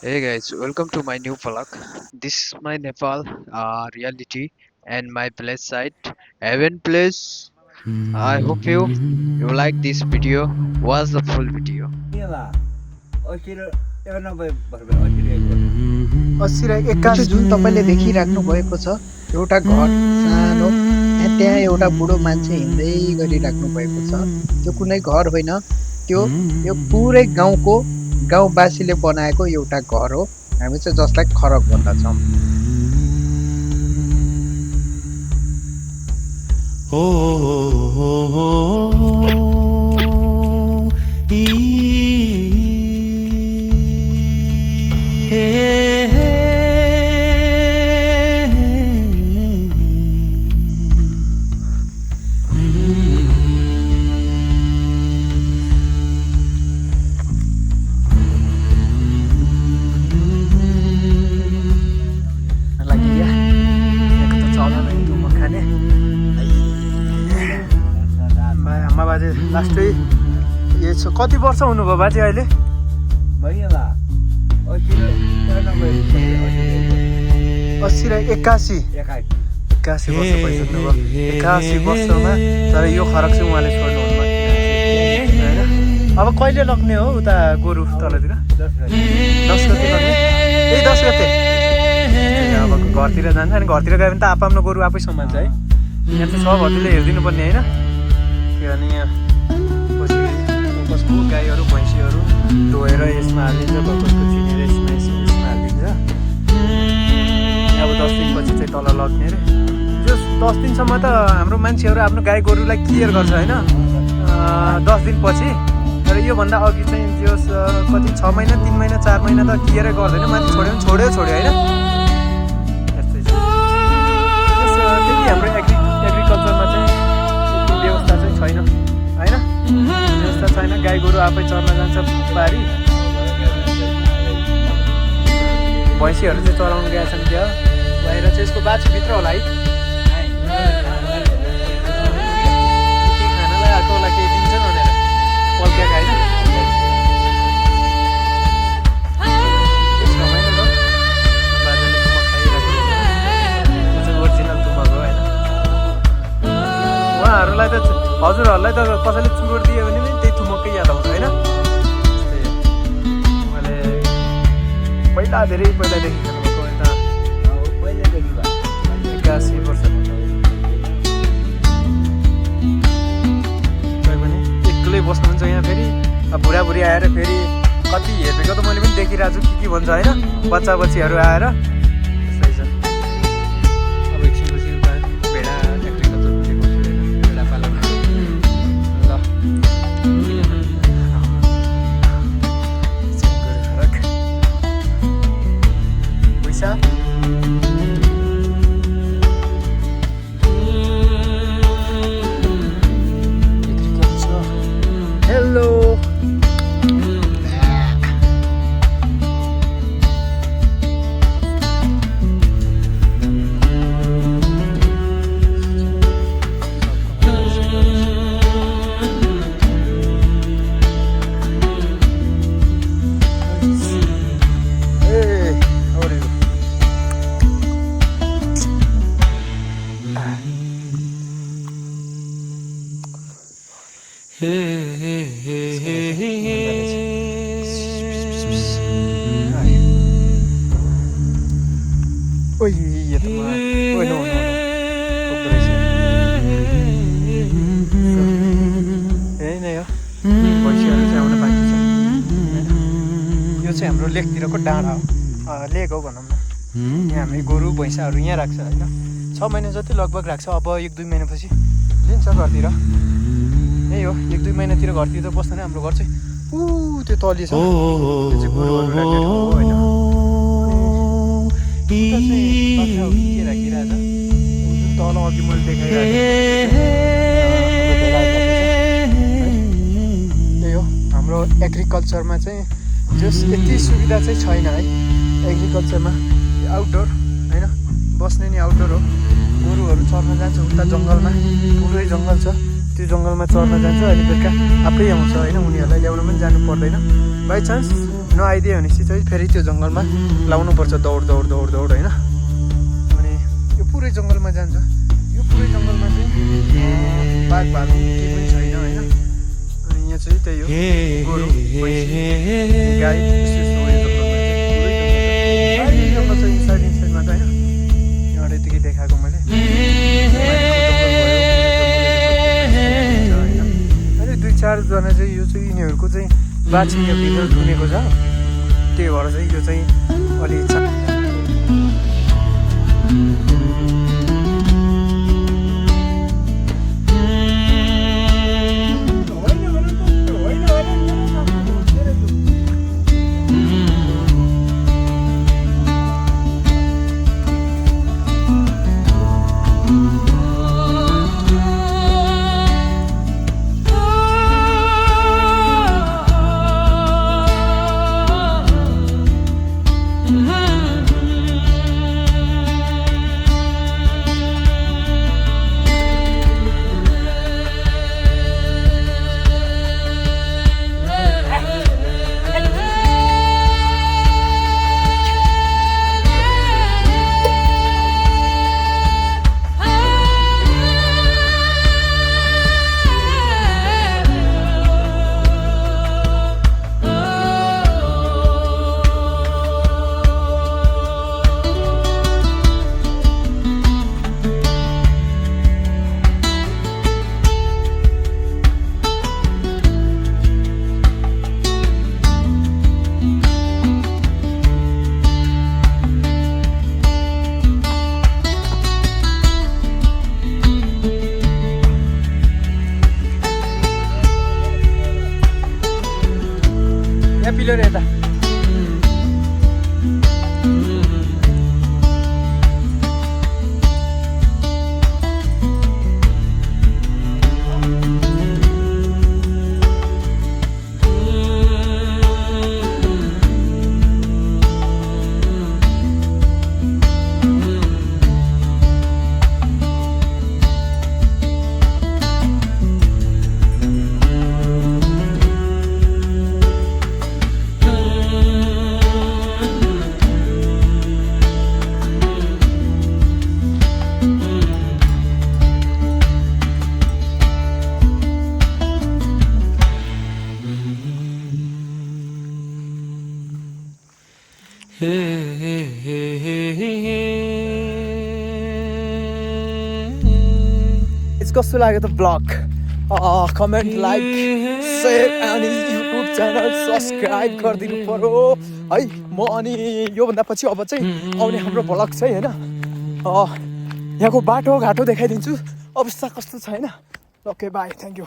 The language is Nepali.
Hey guys, welcome to my new vlog. This is my Nepal reality and my place site, Heaven Place. I hope you like this video. Watch the full video. 80 र 81 जुन तपाईँले देखिराख्नु भएको छ एउटा घर सानो त्यहाँ एउटा बुढो मान्छे हिँड्दै गरिराख्नु भएको छ। त्यो कुनै घर होइन, त्यो यो पुरै गाउँवासीले बनाएको एउटा घर हो। हामी चाहिँ जसलाई खरक भन्दछौँ। बाजे लास्टै यो छ कति वर्ष हुनुभयो बाजे अहिले? 80 र 81 वर्ष भइसक्नुभयो। 81 वर्षमा तर यो खरक चाहिँ उहाँले छोड्नुहुन्न होइन। अब कहिले लग्ने हो उता गोरु तलतिर? 10 गते लग्ने। यही 10 गते अब घरतिर जान्छ अनि घरतिर गयो भने त आफ्नो गोरु आफै सम्हाल्छ है। यहाँ चाहिँ सबहरूले हेरिदिनु पर्ने होइन। अनि यहाँ कसको गाईहरू भैँसीहरू धोएर यसमा हालिदिन्छ, कसको चिनेर यसमा हालिदिन्छ। अब 10 दिनपछि चाहिँ तल लग्ने अरे। जो 10 दिनसम्म त हाम्रो मान्छेहरू आफ्नो गाई गोरुलाई केयर गर्छ होइन। 10 दिनपछि तर योभन्दा अघि चाहिँ त्यो कति 6 महिना 3 महिना 4 महिना त केयरै गर्दैन, माथि छोड्यो भने छोड्यो होइन। यस्तै छ। त्यति हाम्रो एग्रिकल्चरमा चाहिँ व्यवस्था चाहिँ छैन होइन, व्यवस्था छैन। गाई गोरु आफै चर्न जान्छ बारी, भैँसीहरू चाहिँ चराउनु गएका छन् क्या बाहिर चाहिँ। यसको बाछीभित्र होला है, के खानालाई आएको होला केही दिन्छन् भनेर पल्किया खाएन। बाजाले तुमा खाइरहेको ओरिजिनल तुमाको होइन। उहाँहरूलाई त हजुरहरूलाई त कसैले चुरोट दियो भने पनि त्यही थुमक्कै याद आउँछ होइन। उहाँले पहिला धेरै पहिलादेखि खानुभएको यता 81 वर्ष कोही पनि एक्लै बस्नुहुन्छ यहाँ। फेरि अब बुढाबुढी आएर फेरि कति हेरेको त मैले पनि देखिरहेको छु के भन्छ होइन, बच्चा बच्चीहरू आएर त्यस्तै छ। अब एकछिनपछि उता भेडा एग्रिकल्चर भेडा पालन ल पैसा हेलो ओइ यो त ओइ नो यही नै हो। भैँसीहरू चाहिँ आउन बाँकी छ। यो चाहिँ हाम्रो लेकतिरको डाँडा हो, लेक हो भनौँ न। यहाँ हामी गोरु भैँसाहरू यहाँ राख्छ होइन। 6 महिना जति लगभग राख्छ। अब 1-2 महिनापछि लिन्छ घरतिर। यही हो, 1-2 महिनातिर घरतिर त बस्दैन। हाम्रो घर चाहिँ त्यो तली छ, त्यो चाहिँ गोरुहरू राख्ने ठाउँ हो होइन। के राखिरहेछ जुन तल अघि मैले देखाइरहेको त्यही हो। हाम्रो एग्रिकल्चरमा चाहिँ जस यति सुविधा चाहिँ छैन है एग्रिकल्चरमा। आउटडोर होइन, बस्ने नि आउटडोर हो। गोरुहरू चर्न जान्छ उता जङ्गलमा, पुरै जङ्गल छ, त्यो जङ्गलमा चर्न जान्छ। अनि बेलुका आफै आउँछ होइन, उनीहरूलाई ल्याउन पनि जानु पर्दैन। बाई चान्स नआइदियो भनेपछि चाहिँ फेरि त्यो जङ्गलमा लाउनुपर्छ दौड दौड दौड दौड होइन। अनि यो पुरै जङ्गलमा जान्छ। यो पुरै जङ्गलमा चाहिँ बाघ भालु केही पनि छैन होइन। अनि यहाँ चाहिँ त्यही हो गोरु भैँसी गाई यस्तो यस्तो उयो जङ्गलमा चाहिँ पुरै जङ्गल छ। साइड साइडमा त होइन यहाँ यतिकै देखाएको मैले अहिले 2-4 चाहिँ यो चाहिँ यिनीहरूको चाहिँ बाछी यहाँ भित्र थुनेको छ। त्यही भएर चाहिँ यो चाहिँ अलि पिलर यता कस्तो लाग्यो त ब्लग कमेन्ट लाइक सेयर अनि युट्युब च्यानल सब्सक्राइब गरिदिनु पर्यो है। म अनि योभन्दा पछि अब चाहिँ आउने हाम्रो ब्लग चाहिँ होइन यहाँको बाटोघाटो देखाइदिन्छु अवस्था कस्तो छ होइन। Okay by thank you.